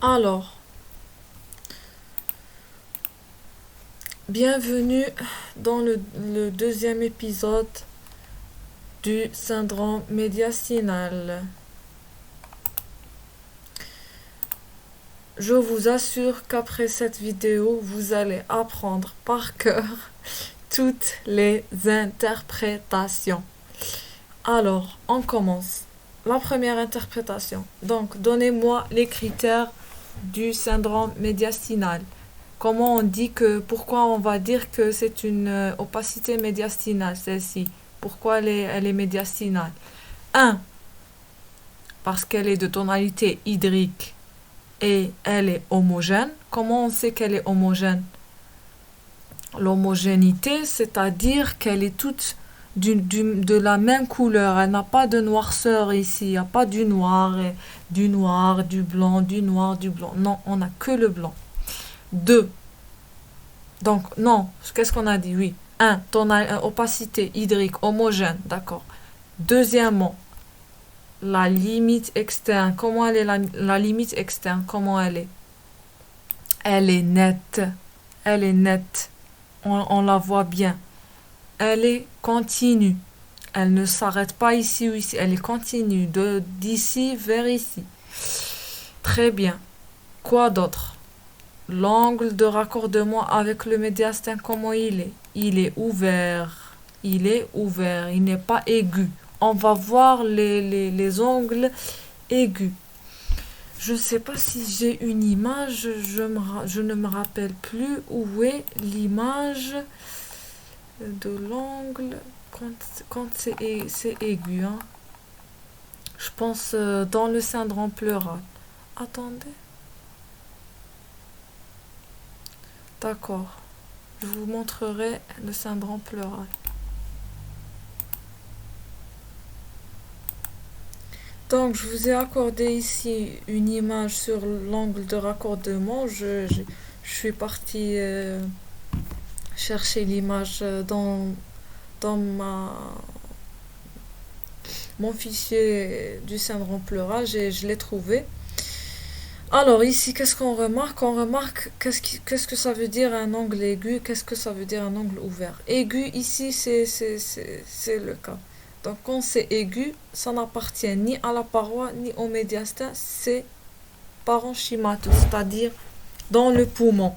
Alors, bienvenue dans le deuxième épisode du syndrome médiastinal. Je vous assure qu'après cette vidéo, vous allez apprendre par cœur toutes les interprétations. Alors, on commence. La première interprétation. Donc, donnez-moi les critères du syndrome médiastinal. Comment on dit que, pourquoi on va dire que c'est une opacité médiastinale, celle-ci? Pourquoi elle est médiastinale? 1. Parce qu'elle est de tonalité hydrique et elle est homogène. Comment on sait qu'elle est homogène? L'homogénéité, c'est-à-dire qu'elle est toute de la même couleur. Elle n'a pas de noirceur ici. Il n'y a pas du noir, du blanc, du noir, du blanc. Non, on n'a que le blanc. 2. Donc, non, qu'est-ce qu'on a dit? Oui. 1. Opacité hydrique homogène. D'accord. Deuxièmement, la limite externe. Comment elle est la limite externe? Comment elle est? Elle est nette. Elle est nette. On la voit bien. Elle est continue. Elle ne s'arrête pas ici ou ici. Elle est continue. D'ici vers ici. Très bien. Quoi d'autre? L'angle de raccordement avec le médiastin, comment il est? Il est ouvert. Il est ouvert. Il n'est pas aigu. On va voir les angles aigus. Je ne sais pas si j'ai une image. Je ne me rappelle plus où est l'image de l'angle quand c'est aigu. Hein. Je pense dans le syndrome pleural. Attendez. D'accord. Je vous montrerai le syndrome pleural. Donc, je vous ai accordé ici une image sur l'angle de raccordement. Je suis partie chercher l'image dans mon fichier du syndrome pleural. Je l'ai trouvé. Alors ici, qu'est-ce qu'on remarque? On remarque qu'est-ce que ça veut dire un angle aigu, qu'est-ce que ça veut dire un angle ouvert. Aigu, ici, c'est le cas. Donc quand c'est aigu, ça n'appartient ni à la paroi ni au médiastin, c'est parenchymateux, c'est-à-dire dans le poumon.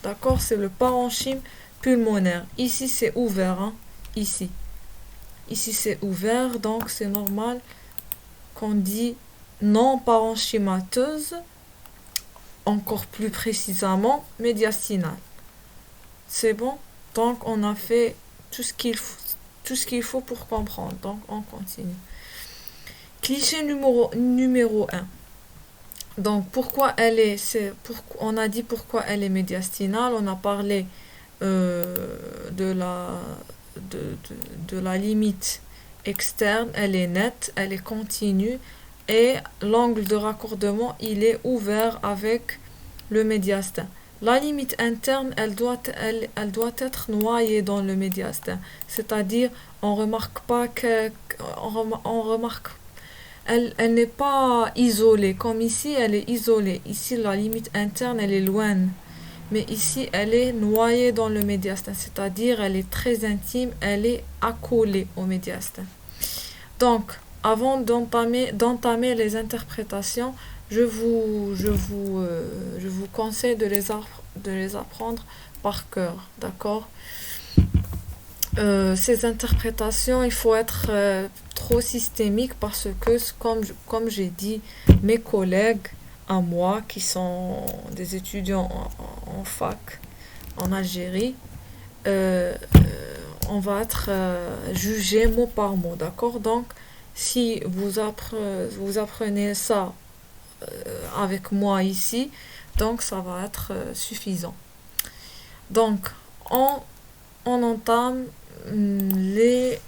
D'accord? C'est le parenchyme pulmonaire. Ici, c'est ouvert. Hein? Ici. Ici, c'est ouvert, donc c'est normal qu'on dit non parenchymateuse, encore plus précisément médiastinale. C'est bon? Donc on a fait tout ce qu'il faut pour comprendre. Donc on continue. Cliché numéro 1. Donc pourquoi elle est, on a dit pourquoi elle est médiastinale, on a parlé de la limite externe, elle est nette, elle est continue et l'angle de raccordement il est ouvert avec le médiastin. La limite interne, elle doit être noyée dans le médiastin, c'est-à-dire on remarque pas elle n'est pas isolée, comme ici elle est isolée. Ici la limite interne elle est loin, mais ici elle est noyée dans le médiastin, c'est-à-dire elle est très intime, elle est accolée au médiastin. Donc, avant d'entamer les interprétations, je vous conseille de les apprendre par cœur, d'accord? Ces interprétations, il faut être trop systémique parce que, comme j'ai dit, mes collègues à moi, qui sont des étudiants en fac en Algérie, on va être jugé mot par mot, d'accord? Donc, si vous apprenez ça avec moi ici, donc ça va être suffisant. Donc, on entame les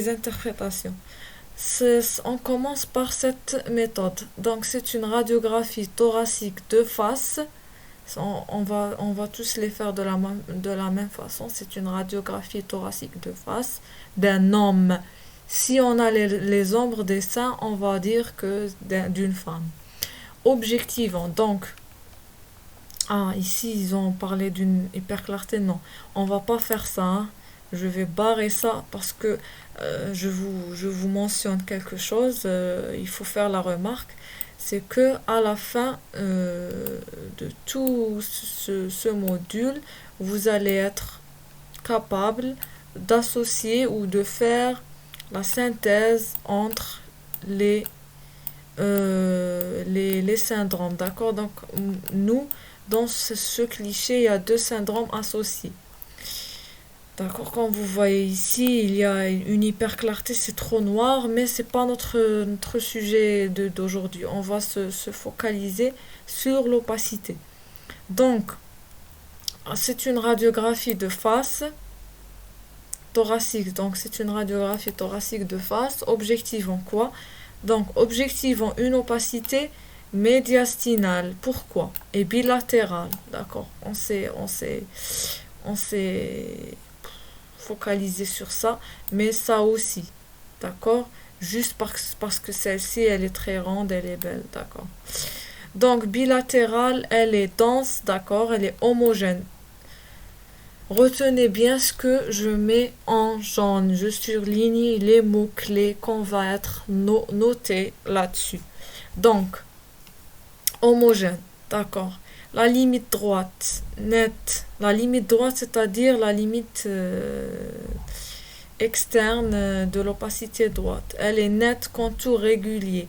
interprétations. On commence par cette méthode. Donc, c'est une radiographie thoracique de face. On va tous les faire de la même façon. C'est une radiographie thoracique de face d'un homme. Si on a les ombres des seins, on va dire que d'une femme. objectivant. Donc, ici, ils ont parlé d'une hyperclarté. Non, on va pas faire ça, hein. Je vais barrer ça parce que je vous mentionne quelque chose. Il faut faire la remarque. C'est que à la fin de tout ce module, vous allez être capable d'associer ou de faire la synthèse entre les syndromes. D'accord? Donc, nous, dans ce cliché, il y a deux syndromes associés. D'accord, comme vous voyez ici, il y a une hyperclarté, c'est trop noir, mais c'est pas notre sujet d'aujourd'hui. On va se focaliser sur l'opacité. Donc, c'est une radiographie de face thoracique. Donc, c'est une radiographie thoracique de face. Objective en quoi? Donc, objective en une opacité médiastinale. Pourquoi? Et bilatérale. D'accord, on s'est focaliser sur ça, mais ça aussi, d'accord? Juste parce que celle-ci, elle est très ronde, elle est belle, d'accord? Donc, bilatérale, elle est dense, d'accord? Elle est homogène. Retenez bien ce que je mets en jaune. Je surligne les mots-clés qu'on va être notés là-dessus. Donc, homogène, d'accord? La limite droite, nette. La limite droite, c'est-à-dire la limite externe de l'opacité droite. Elle est nette, contour régulier.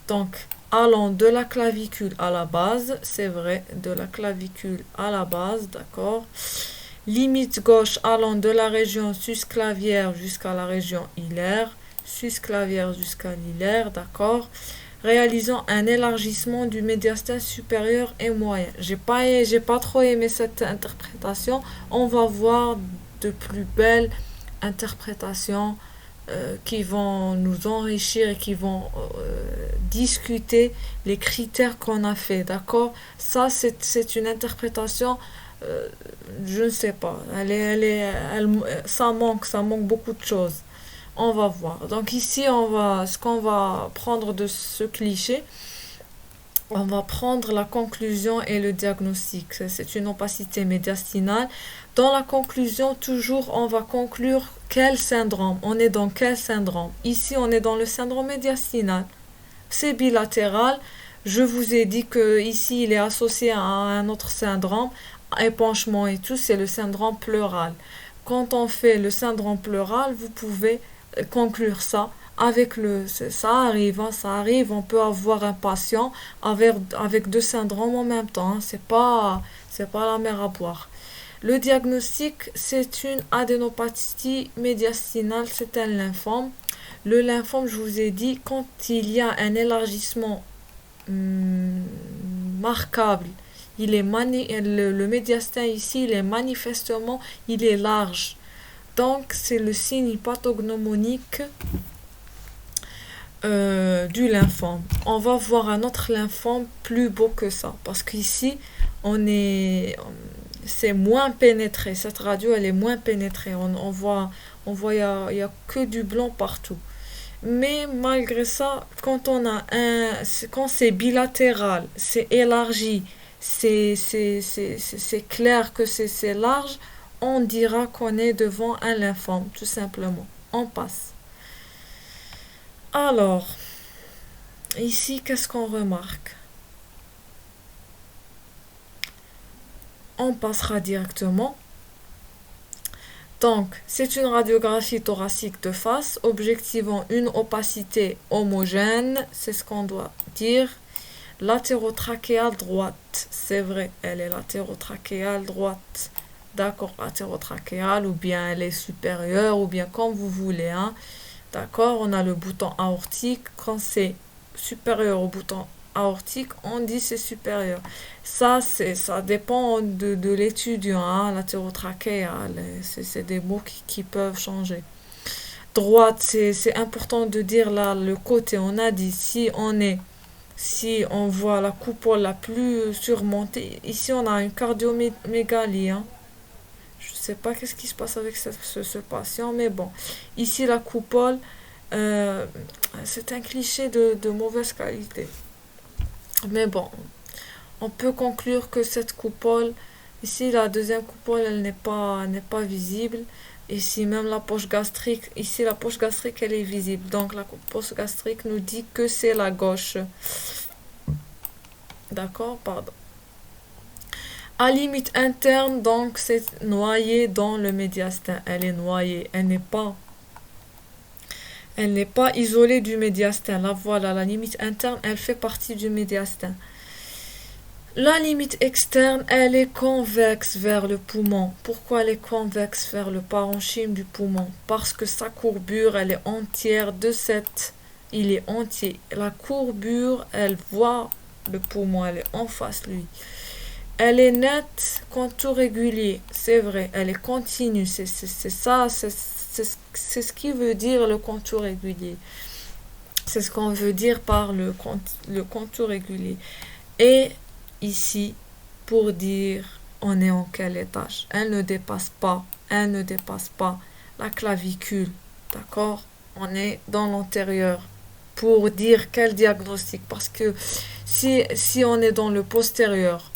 Donc, allant de la clavicule à la base, c'est vrai, de la clavicule à la base, d'accord. Limite gauche allant de la région susclavière jusqu'à la région hilaire, susclavière jusqu'à l'hilaire, d'accord. Réalisant un élargissement du médiastin supérieur et moyen. J'ai pas trop aimé cette interprétation. On va voir de plus belles interprétations qui vont nous enrichir et qui vont discuter les critères qu'on a fait, d'accord? Ça, c'est une interprétation, je ne sais pas. Ça manque beaucoup de choses. On va voir. Donc ici, ce qu'on va prendre de ce cliché, on va prendre la conclusion et le diagnostic. C'est une opacité médiastinale. Dans la conclusion, toujours, on va conclure quel syndrome. On est dans quel syndrome? Ici, on est dans le syndrome médiastinal. C'est bilatéral. Je vous ai dit que ici, il est associé à un autre syndrome, épanchement et tout, c'est le syndrome pleural. Quand on fait le syndrome pleural, vous pouvez conclure ça avec ça arrive, on peut avoir un patient avec deux syndromes en même temps, hein. C'est pas la mer à boire. Le diagnostic, c'est une adénopathie médiastinale, c'est un lymphome. Le lymphome, je vous ai dit, quand il y a un élargissement marquable, le médiastin ici, il est large. Donc, c'est le signe pathognomonique du lymphome. On va voir un autre lymphome plus beau que ça. Parce qu'ici, c'est moins pénétré. Cette radio, elle est moins pénétrée. On voit, il y a que du blanc partout. Mais malgré ça, quand c'est bilatéral, c'est élargi, c'est clair que c'est large, on dira qu'on est devant un lymphome, tout simplement. On passe. Alors, ici, qu'est-ce qu'on remarque? On passera directement. Donc, c'est une radiographie thoracique de face, objectivant une opacité homogène, c'est ce qu'on doit dire. Latérotrachéale droite, c'est vrai, elle est latérotrachéale droite. D'accord, latérotrachéale, ou bien elle est supérieure, ou bien comme vous voulez, hein. D'accord, on a le bouton aortique. Quand c'est supérieur au bouton aortique, on dit c'est supérieur. Ça dépend de l'étudiant, hein, latérotrachéale. C'est des mots qui peuvent changer. Droite, c'est important de dire là le côté. On a dit si on voit la coupole la plus surmontée, ici on a une cardiomégalie, hein. Je sais pas qu'est-ce qui se passe avec ce patient, mais bon. Ici, la coupole, c'est un cliché de mauvaise qualité. Mais bon, on peut conclure que cette coupole, ici la deuxième coupole, elle n'est pas visible. Ici même la poche gastrique, ici la poche gastrique, elle est visible. Donc la poche gastrique nous dit que c'est la gauche. D'accord, pardon. À limite interne, donc c'est noyé dans le médiastin. Elle est noyée, elle n'est pas isolée du médiastin. Là voilà, la limite interne, elle fait partie du médiastin. La limite externe, elle est convexe vers le poumon. Pourquoi elle est convexe vers le parenchyme du poumon? Parce que sa courbure, elle est entière de cette... Il est entier. La courbure, elle voit le poumon, elle est en face lui. Elle est nette, contour régulier. C'est vrai, elle est continue. C'est ça, c'est ce qui veut dire le contour régulier. C'est ce qu'on veut dire par le contour régulier. Et ici, pour dire on est en quel étage. Elle ne dépasse pas la clavicule. D'accord? On est dans l'antérieur. Pour dire quel diagnostic. Parce que si on est dans le postérieur,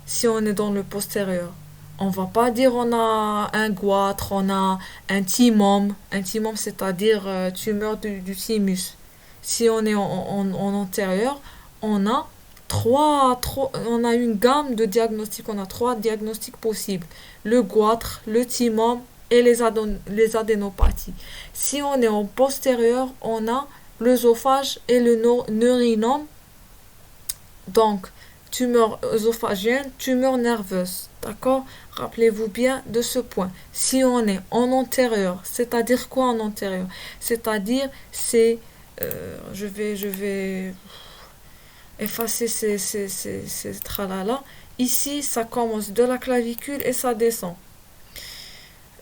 si on est dans le postérieur, on va pas dire on a un goitre, on a un thymome. Un thymome, c'est-à-dire tumeur du thymus. Si on est en antérieur, on a on a une gamme de diagnostics, on a trois diagnostics possibles. Le goitre, le thymome et les adénopathies. Si on est en postérieur, on a l'œsophage et le neurinome. Donc, tumeur œsophagienne, tumeur nerveuse. D'accord? Rappelez-vous bien de ce point. Si on est en antérieur, c'est-à-dire quoi en antérieur? C'est-à-dire, je vais effacer ces tralala. Ici, ça commence de la clavicule et ça descend.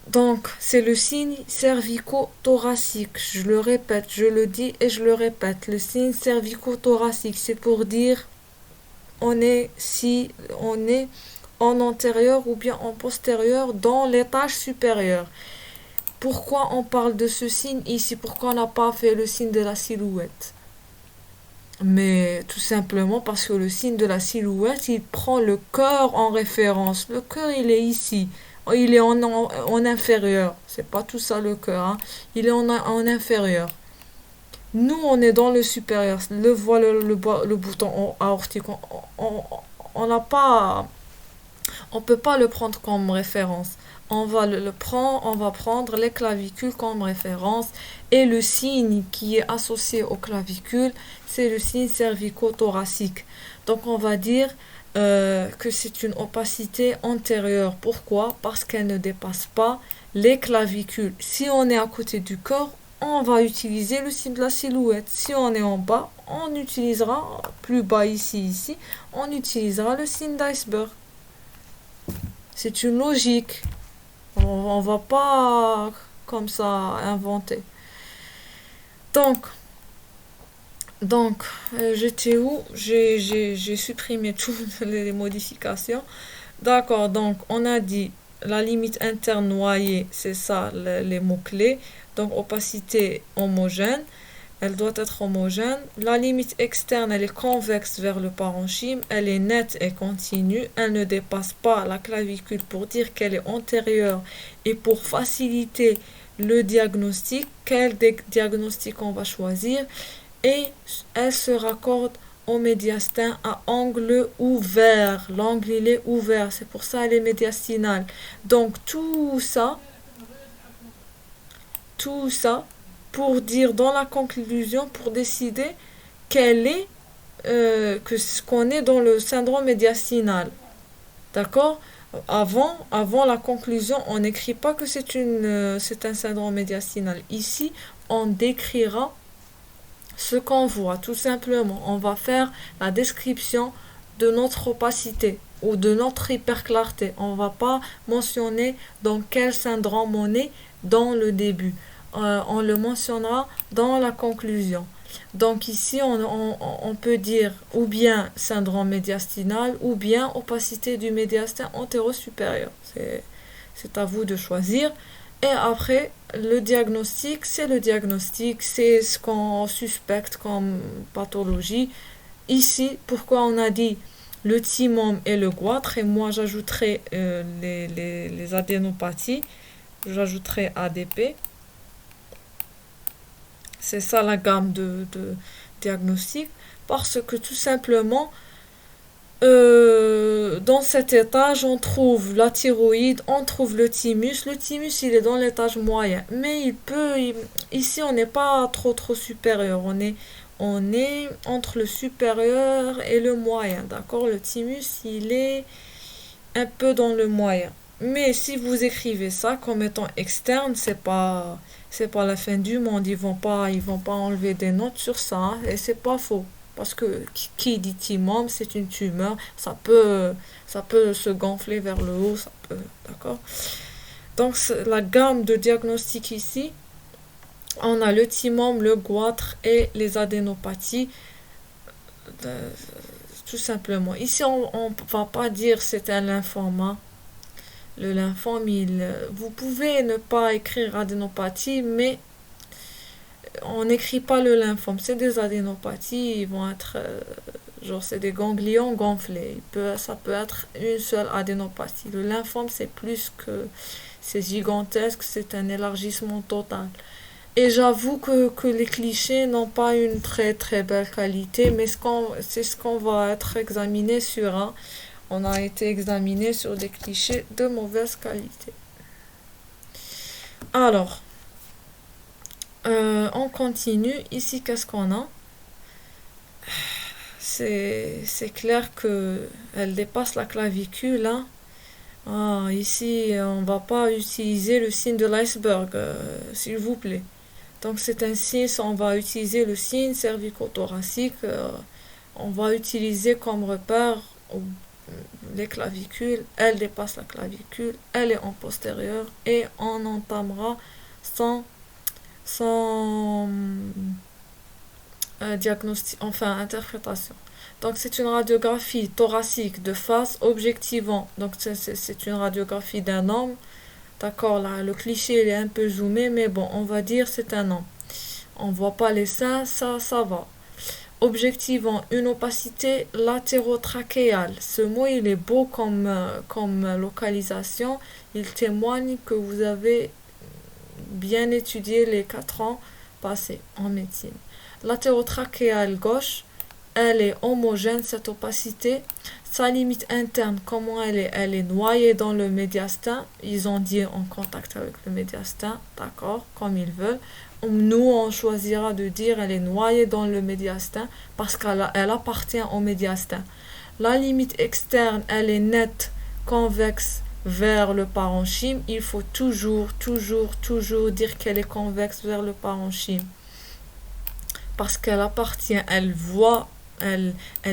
Donc, c'est le signe cervico-thoracique. Je le répète, je le dis et je le répète. Le signe cervico-thoracique, c'est pour dire si on est en antérieur ou bien en postérieur dans l'étage supérieur. Pourquoi on parle de ce signe ici? Pourquoi on n'a pas fait le signe de la silhouette? Mais tout simplement parce que le signe de la silhouette, il prend le cœur en référence. Le cœur, il est ici. Il est en inférieur. C'est pas tout ça le cœur. Hein. Il est en inférieur. Nous, on est dans le supérieur. Le bouton aortique. On n'a pas, on peut pas le prendre comme référence. On va prendre les clavicules comme référence et le signe qui est associé aux clavicules, c'est le signe cervico-thoracique. Donc on va dire que c'est une opacité antérieure. Pourquoi? Parce qu'elle ne dépasse pas les clavicules. Si on est à côté du corps, on va utiliser le signe de la silhouette. Si on est en bas, on utilisera, plus bas ici, on utilisera le signe d'iceberg. C'est une logique. On va pas comme ça inventer. Donc, j'étais où? J'ai supprimé toutes les modifications. D'accord, donc on a dit la limite interne noyée, c'est ça les mots-clés. Donc opacité homogène, elle doit être homogène. La limite externe, elle est convexe vers le parenchyme, elle est nette et continue, elle ne dépasse pas la clavicule pour dire qu'elle est antérieure et pour faciliter le diagnostic, quel diagnostic on va choisir, et elle se raccorde au médiastin à angle ouvert. L'angle il est ouvert, c'est pour ça elle est médiastinale. Donc tout ça pour dire dans la conclusion, pour décider quel est ce qu'on est dans le syndrome médiastinal. D'accord? Avant la conclusion, on n'écrit pas que c'est un syndrome médiastinal. Ici, on décrira ce qu'on voit, tout simplement. On va faire la description de notre opacité ou de notre hyperclarté. On va pas mentionner dans quel syndrome on est dans le début. On le mentionnera dans la conclusion. Donc ici, on peut dire ou bien syndrome médiastinal ou bien opacité du médiastin antéro-supérieur. C'est à vous de choisir. Et après, le diagnostic, c'est ce qu'on suspecte comme pathologie. ici, pourquoi on a dit le thymome et le goitre, et moi j'ajouterai les adénopathies, j'ajouterai ADP. C'est ça la gamme de diagnostic, parce que tout simplement, dans cet étage, on trouve la thyroïde, on trouve le thymus. Le thymus, il est dans l'étage moyen, mais ici, on n'est pas trop supérieur. On est entre le supérieur et le moyen, d'accord? Le thymus, il est un peu dans le moyen. Mais si vous écrivez ça comme étant externe, c'est pas la fin du monde. Ils vont pas enlever des notes sur ça, hein, et c'est pas faux. Parce que qui dit thymome, c'est une tumeur. Ça peut se gonfler vers le haut, ça peut, d'accord? Donc, la gamme de diagnostic ici, on a le thymome, le goitre et les adénopathies, euh, tout simplement. Ici, on va pas dire c'est un lymphome, hein. Le lymphome, vous pouvez ne pas écrire adénopathie, mais on n'écrit pas le lymphome. C'est des adénopathies, ils vont être, genre, c'est des ganglions gonflés. Ça peut être une seule adénopathie. Le lymphome, c'est gigantesque, c'est un élargissement total. Et j'avoue que les clichés n'ont pas une très très belle qualité, mais c'est ce qu'on va être examiné sur, hein. On a été examiné sur des clichés de mauvaise qualité. Alors, on continue. Ici, qu'est-ce qu'on a? C'est clair que elle dépasse la clavicule, hein. Ah, ici, on va pas utiliser le signe de l'iceberg, s'il vous plaît. Donc c'est un signe, on va utiliser le signe cervico-thoracique, on va utiliser comme repère les clavicules, elle dépasse la clavicule, elle est en postérieur, et on entamera sans diagnostic, enfin interprétation. Donc c'est une radiographie thoracique de face objectivant. Donc c'est une radiographie d'un homme. D'accord, là le cliché il est un peu zoomé, mais bon, on va dire c'est un homme. On voit pas les seins, ça va. Objectivant une opacité latérotrachéale. Ce mot il est beau comme localisation. Il témoigne que vous avez bien étudié les 4 ans passés en médecine. Latérotrachéale gauche, elle est homogène, cette opacité. Sa limite interne, comment elle est? Elle est noyée dans le médiastin. Ils ont dit en contact avec le médiastin, d'accord, comme ils veulent. Nous, on choisira de dire elle est noyée dans le médiastin parce qu'elle appartient au médiastin. La limite externe, elle est nette, convexe vers le parenchyme. Il faut toujours dire qu'elle est convexe vers le parenchyme. Parce qu'elle appartient, elle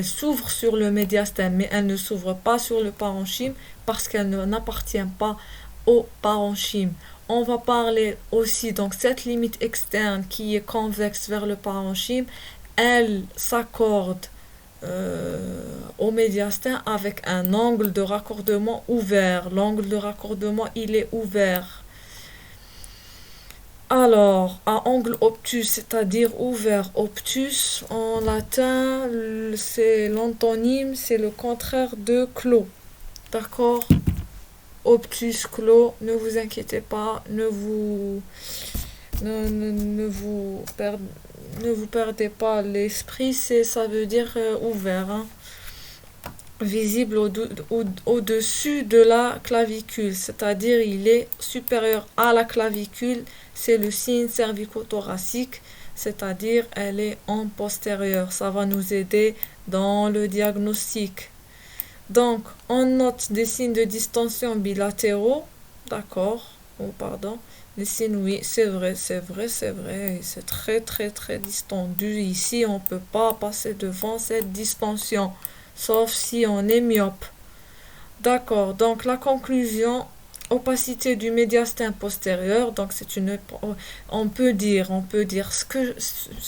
s'ouvre sur le médiastin, mais elle ne s'ouvre pas sur le parenchyme parce qu'elle n'appartient pas au parenchyme. On va parler aussi, donc cette limite externe qui est convexe vers le parenchyme, elle s'accorde au médiastin avec un angle de raccordement ouvert. L'angle de raccordement, il est ouvert. Alors, à angle obtus, c'est-à-dire ouvert, obtus, en latin, c'est l'antonyme, c'est le contraire de clos. D'accord? Obtus, clos, ne vous inquiétez pas, ne vous perdez pas l'esprit, ça veut dire ouvert, hein. Visible au-dessus de la clavicule, c'est-à-dire il est supérieur à la clavicule, c'est le signe cervico-thoracique, c'est-à-dire elle est en postérieur. Ça va nous aider dans le diagnostic. Donc, on note des signes de distension bilatéraux, d'accord, oh pardon, les signes, oui, c'est vrai, c'est très distendu. Ici, on ne peut pas passer devant cette distension, sauf si on est myope. D'accord, donc la conclusion, opacité du médiastin postérieur, donc on peut dire ce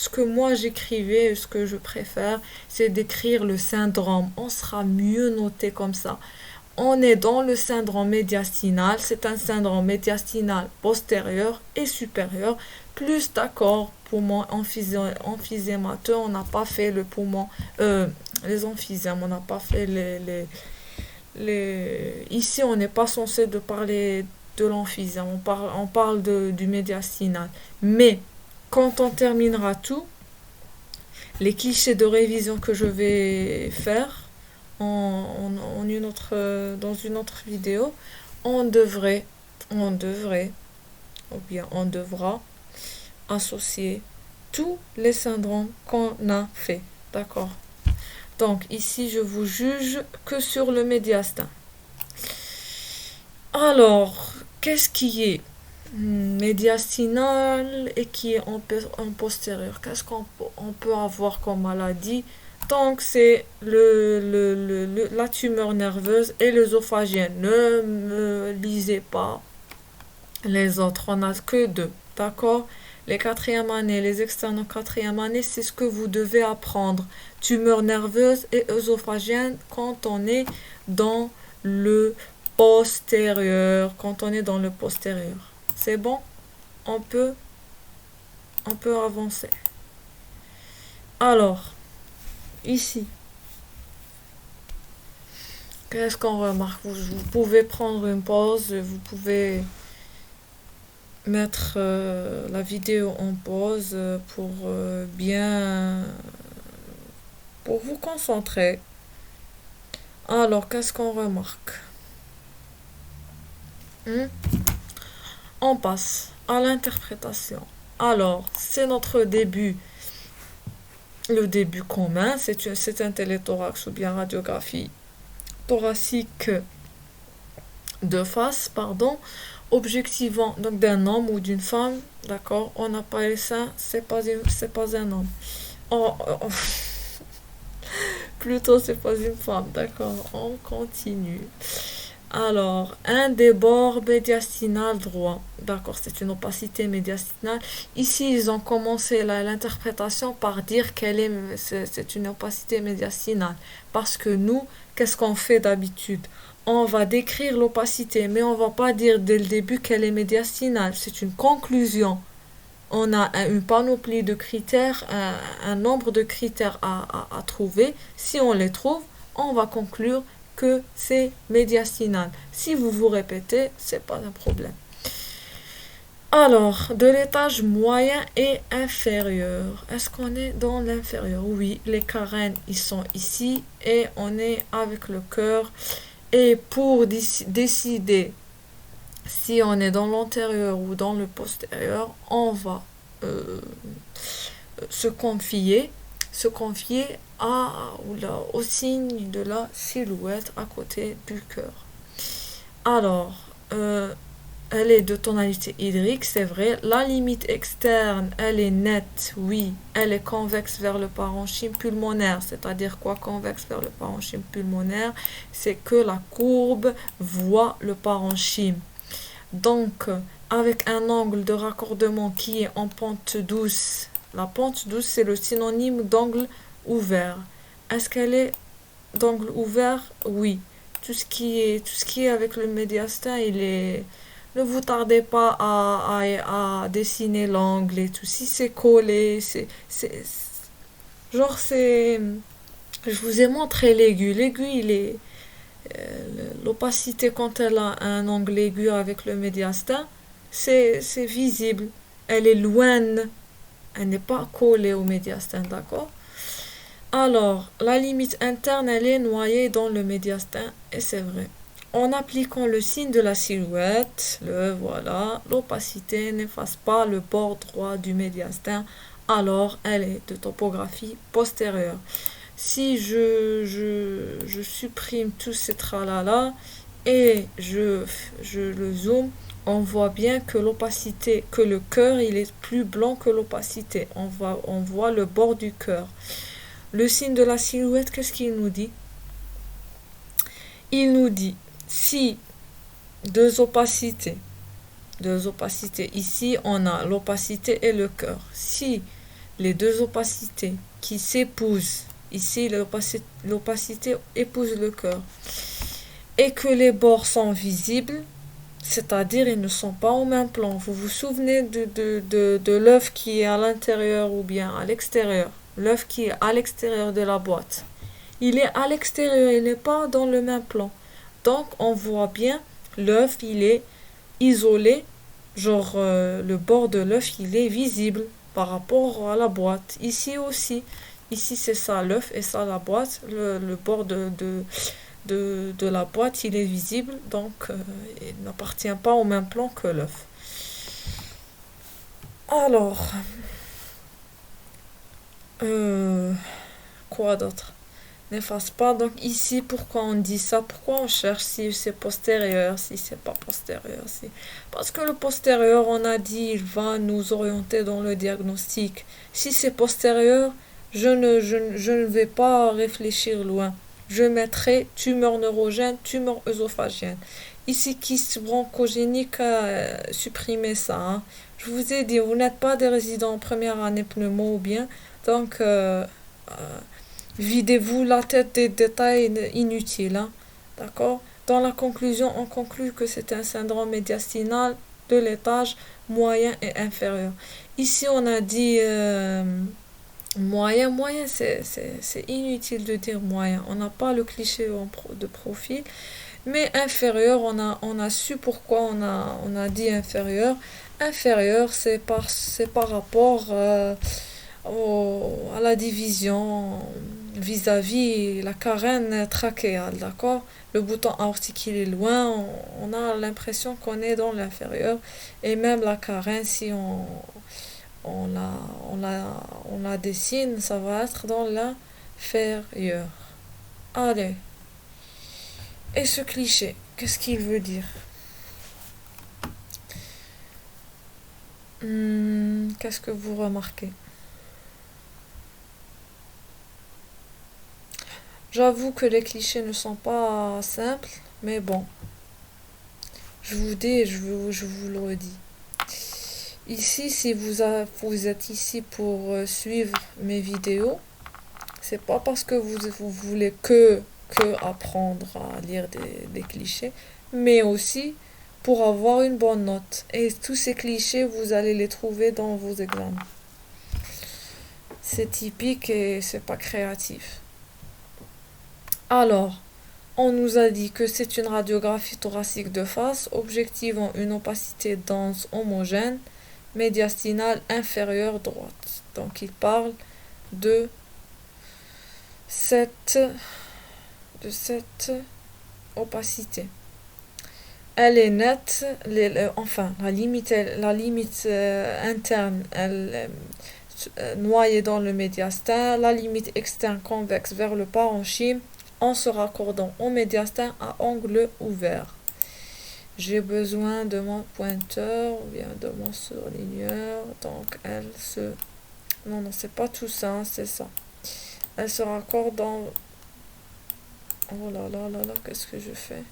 que moi j'écrivais, ce que je préfère, c'est d'écrire le syndrome. On sera mieux noté comme ça. on est dans le syndrome médiastinal. C'est un syndrome médiastinal postérieur et supérieur. Plus d'accord, poumon emphysémateux, on n'a pas fait le poumon, les emphysèmes, on n'a pas fait Ici, on n'est pas censé de parler de l'emphysème, on parle du médiastinal. Mais, quand on terminera tout, les clichés de révision que je vais faire dans une autre vidéo, on devrait, ou bien on devra associer tous les syndromes qu'on a fait. D'accord? Donc ici, je vous juge que sur le médiastin. Alors, qu'est-ce qui est médiastinal et qui est en postérieur? Qu'est-ce qu'on peut avoir comme maladie? Donc, c'est la tumeur nerveuse et l'œsophagienne. Ne me lisez pas les autres, on n'a que deux. D'accord? Les quatrième années, les externes en quatrième année, c'est ce que vous devez apprendre. Tumeur nerveuse et œsophagienne quand on est dans le postérieur. Quand on est dans le postérieur. C'est bon? On peut avancer. Alors, ici, qu'est-ce qu'on remarque? Vous pouvez prendre une pause, vous pouvez mettre la vidéo en pause pour vous concentrer. Alors, qu'est-ce qu'on remarque? On passe à l'interprétation. Alors, c'est notre début, le début commun, c'est un téléthorax ou bien radiographie thoracique de face, objectivant donc d'un homme ou d'une femme, d'accord, on n'a pas les seins, c'est pas un homme. Plutôt, c'est pas une femme, d'accord, on continue. Alors, un des bords médiastinal droit, d'accord, c'est une opacité médiastinale. Ici, ils ont commencé l'interprétation par dire c'est une opacité médiastinale. Parce que nous, qu'est-ce qu'on fait d'habitude? On va décrire l'opacité, mais on va pas dire dès le début qu'elle est médiastinale. C'est une conclusion. On a une panoplie de critères, un nombre de critères à trouver. Si on les trouve, on va conclure que c'est médiastinal. Si vous vous répétez, c'est pas un problème. Alors, de l'étage moyen et inférieur. Est-ce qu'on est dans l'inférieur? Oui, les carènes, ils sont ici et on est avec le cœur. Et pour décider si on est dans l'antérieur ou dans le postérieur, on va se confier au signe de la silhouette à côté du cœur. Alors, elle est de tonalité hydrique, c'est vrai. La limite externe, elle est nette, oui. Elle est convexe vers le parenchyme pulmonaire. C'est-à-dire quoi, convexe vers le parenchyme pulmonaire? C'est que la courbe voit le parenchyme. Donc, avec un angle de raccordement qui est en pente douce. La pente douce, c'est le synonyme d'angle ouvert. Est-ce qu'elle est d'angle ouvert? Oui. Tout ce qui est avec le médiastin, ne vous tardez pas à dessiner l'angle et tout. Si c'est collé, je vous ai montré l'aigu. L'aigu, l'opacité quand elle a un angle aigu avec le médiastin, c'est visible. Elle est loin. Elle n'est pas collée au médiastin, d'accord? Alors, la limite interne, elle est noyée dans le médiastin, et c'est vrai. En appliquant le signe de la silhouette, l'opacité n'efface pas le bord droit du médiastin, alors elle est de topographie postérieure. Si je supprime tous ces tralala et je le zoome, on voit bien que l'opacité, que le cœur, il est plus blanc que l'opacité. On voit le bord du cœur. Le signe de la silhouette, qu'est-ce qu'il nous dit? Il nous dit, si deux opacités, ici on a l'opacité et le cœur. Si les deux opacités qui s'épousent, ici l'opacité épouse le cœur, et que les bords sont visibles, c'est-à-dire ils ne sont pas au même plan. Vous vous souvenez de l'œuf qui est à l'intérieur ou bien à l'extérieur? L'œuf qui est à l'extérieur de la boîte. Il est à l'extérieur, il n'est pas dans le même plan. Donc on voit bien, l'œuf il est isolé, genre le bord de l'œuf il est visible par rapport à la boîte. Ici aussi, ici c'est ça l'œuf et ça la boîte, le bord de la boîte il est visible, donc il n'appartient pas au même plan que l'œuf. Alors, euh, quoi d'autre? N'efface pas. Donc ici, pourquoi on dit ça? Pourquoi on cherche si c'est postérieur, si c'est pas postérieur, si... Parce que le postérieur, on a dit, il va nous orienter dans le diagnostic. Si c'est postérieur, je ne vais pas réfléchir loin. Je mettrai tumeur neurogène, tumeur œsophagienne. Ici, kyste bronchogénique, supprimez ça. Hein. Je vous ai dit, vous n'êtes pas des résidents en première année pneumo ou bien. Donc, videz-vous la tête des détails inutiles. Hein. D'accord? Dans la conclusion, on conclut que c'est un syndrome médiastinal de l'étage moyen et inférieur. Ici, on a dit moyen. Moyen, c'est inutile de dire moyen. On n'a pas le cliché de profil. Mais inférieur, on a su pourquoi on a dit inférieur. Inférieur, c'est par rapport à la division vis-à-vis la carène trachéale, d'accord? Le bouton aortique il est loin, on a l'impression qu'on est dans l'inférieur et même la carène si on la, on la dessine, ça va être dans l'inférieur. Allez. Et ce cliché, qu'est-ce qu'il veut dire? Qu'est-ce que vous remarquez? J'avoue que les clichés ne sont pas simples, mais bon, je vous dis et je vous le redis. Ici, si vous êtes ici pour suivre mes vidéos, c'est pas parce que vous voulez que apprendre à lire des clichés, mais aussi pour avoir une bonne note. Et tous ces clichés, vous allez les trouver dans vos examens. C'est typique et c'est pas créatif. Alors, on nous a dit que c'est une radiographie thoracique de face, objectivant une opacité dense homogène, médiastinale inférieure droite. Donc il parle de cette, de cette opacité. Elle est nette, enfin la limite interne, elle noyée dans le médiastin, la limite externe convexe vers le parenchyme, en se raccordant au médiastin à angle ouvert. J'ai besoin de mon pointeur ou bien de mon surligneur. Donc elle se... Non, c'est pas tout ça, hein, c'est ça. Elle se raccorde dans... Oh là là là là, qu'est-ce que je fais?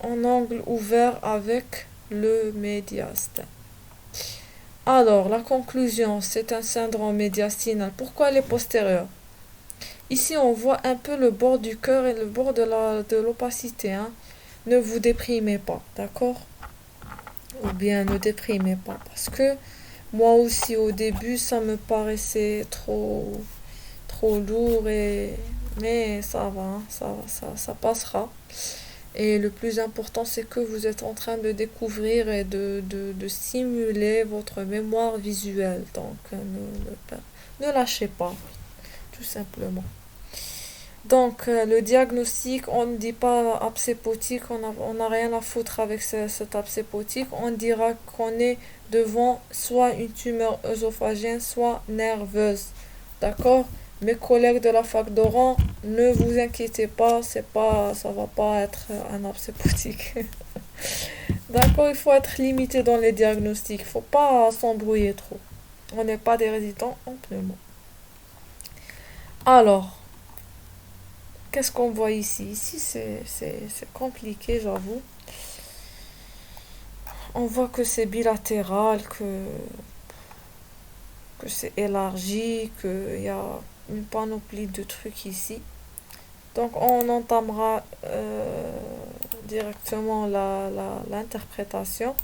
En angle ouvert avec le médiastin. Alors, la conclusion, c'est un syndrome médiastinal. Pourquoi elle est postérieure? Ici, on voit un peu le bord du cœur et le bord de l'opacité. Hein. Ne vous déprimez pas, d'accord? Ou bien ne déprimez pas. Parce que moi aussi, au début, ça me paraissait trop lourd. Mais ça va, hein, ça passera. Et le plus important, c'est que vous êtes en train de découvrir et de stimuler votre mémoire visuelle. Donc, ne lâchez pas, tout simplement. Donc, le diagnostic, on ne dit pas absépotique, on n'a rien à foutre avec cet absépotique. On dira qu'on est devant soit une tumeur œsophagienne, soit nerveuse. D'accord? Mes collègues de la fac d'Oran, ne vous inquiétez pas, ça va pas être un absépotique. D'accord? Il faut être limité dans les diagnostics. Il faut pas s'embrouiller trop. On n'est pas des résidents en pneumo. Alors, qu'est-ce qu'on voit ici? Ici, c'est compliqué, j'avoue. On voit que c'est bilatéral, que c'est élargi, qu'il y a une panoplie de trucs ici. Donc on entamera directement l'interprétation.